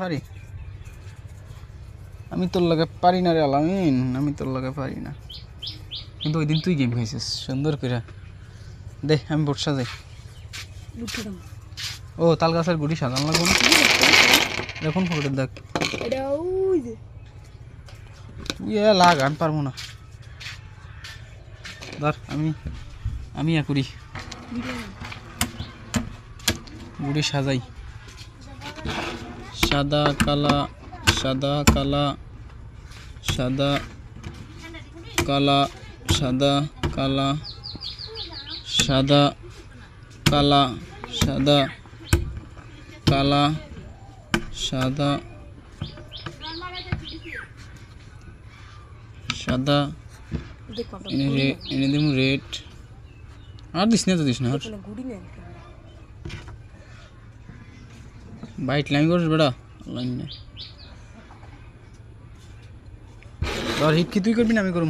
পারি আমি তোর লাগে পারি না রে আলামিন, আমি তোর লাগে পারি না। কিন্তু ওই দিন তুই গেম খাইছিস সুন্দর করে। দে আমি বোট সাজাই। ও তাল গাছের গুড়ি সাজান লাগবো না? দেখুন পকেটের দেখ। তুই লাগান পারবো না। ধর আমি করি গুড়ি সাজাই। সাদা কালা সাদা কালা সাদা কালা সাদা কালা সাদা কালা সাদা কালা সাদা সাদা এনে দেবো রেড। আর দিস না তো দিস না বাইট লাইন করিস বেড়া লাইন না। ধর হিট কি তুই করবি না আমি করব?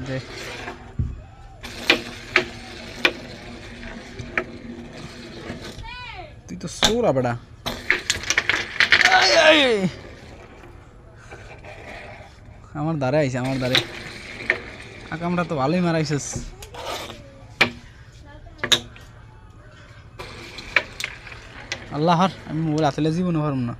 দেখ তুই তো সোরা বেড়া। আমার দ্বারে আইছে আমার দ্বারে আকামটা তো ভালোই মারাইছিস। আল্লাহর আমি মোবাইল হাতে জীবনে পারব না।